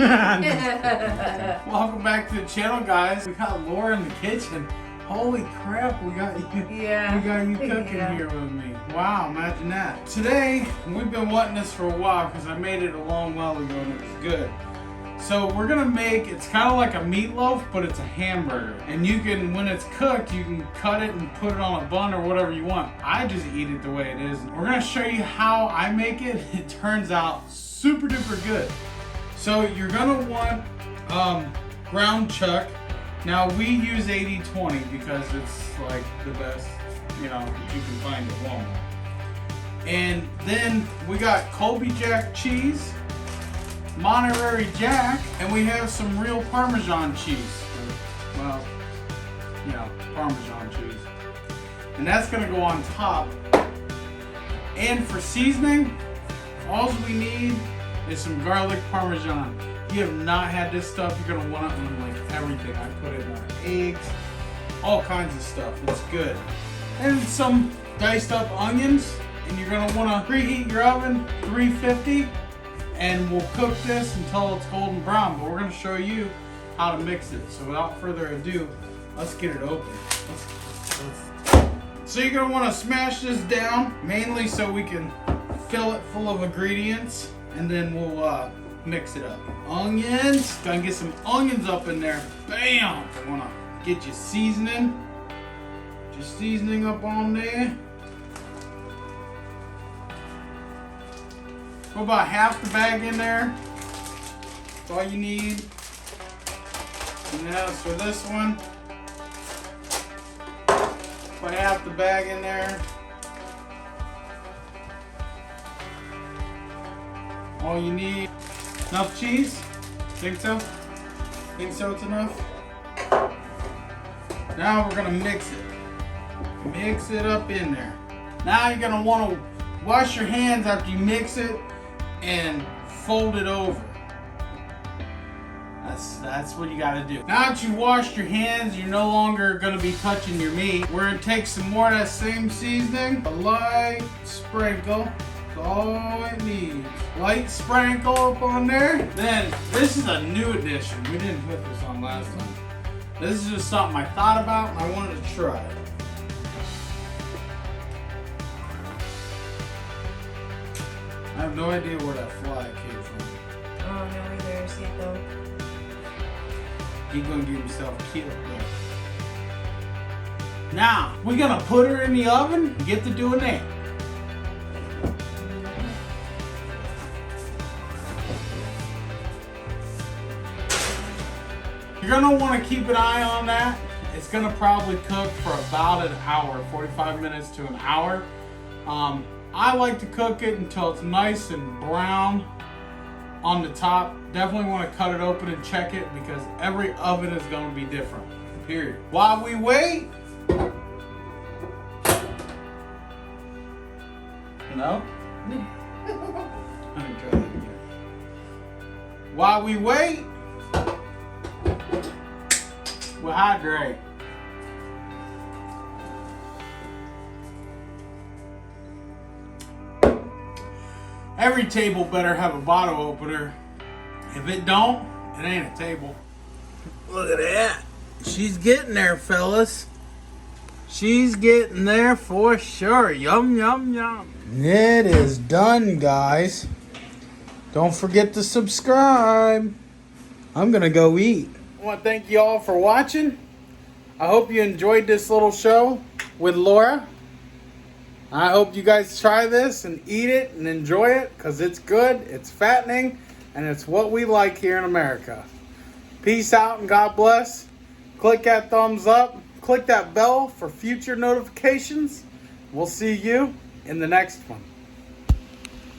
Welcome back to the channel, guys. We got Laura in the kitchen. Holy crap, we got you. Yeah. We got you cooking here with me. Wow, imagine that. Today, we've been wanting this for a while because I made it a long while ago and it was good. So we're gonna make, it's kind of like a meatloaf, but it's a hamburger. And you can, when it's cooked, you can cut it and put it on a bun or whatever you want. I just eat it the way it is. We're gonna show you how I make it. It turns out super duper good. So you're gonna want ground chuck. Now we use 80/20 because it's like the best, you know, that you can find at Walmart. And then we got Colby Jack cheese, Monterey Jack, and we have some real Parmesan cheese. Well, you know, Parmesan cheese. And that's gonna go on top. And for seasoning, all we need is some garlic Parmesan. If you have not had this stuff, you're gonna want it in like everything. I put it on eggs, all kinds of stuff. It's good. And some diced up onions. And you're gonna wanna preheat your oven, 350. And we'll cook this until it's golden brown. But we're gonna show you how to mix it. So without further ado, let's get it open. So you're gonna wanna smash this down, mainly so we can fill it full of ingredients. And then we'll mix it up. Onions, gonna get some onions up in there. Bam! I wanna get you seasoning. Just seasoning up on there. Put about half the bag in there. That's all you need. And as for this one, put half the bag in there. All you need. Enough cheese? Think so? Think so it's enough? Now we're gonna mix it. Mix it up in there. Now you're gonna wanna wash your hands after you mix it and fold it over. That's what you gotta do. Now that you washed your hands, you're no longer gonna be touching your meat. We're gonna take some more of that same seasoning, a light sprinkle. That's all it needs. Light sprinkle up on there. Then, this is a new addition. We didn't put this on last time. This is just something I thought about and I wanted to try it. I have no idea where that fly came from. Oh, no, either. See it though. He's gonna get himself killed there. Now, we're gonna put her in the oven and get to doing that. You're gonna wanna keep an eye on that. It's gonna probably cook for about an hour, 45 minutes to an hour. I like to cook it until it's nice and brown on the top. Definitely want to cut it open and check it because every oven is going to be different. Period. While we wait, no? Let me try that again. While we wait, we'll hydrate. Every table better have a bottle opener. If it don't, it ain't a table. Look at that. She's getting there, fellas. She's getting there for sure. Yum, yum, yum. It is done, guys. Don't forget to subscribe. I'm gonna go eat. I want to thank you all for watching. I hope you enjoyed this little show with Laura. I hope you guys try this and eat it and enjoy it because it's good, it's fattening, and it's what we like here in America. Peace out and God bless. Click that thumbs up. Click that bell for future notifications. We'll see you in the next one.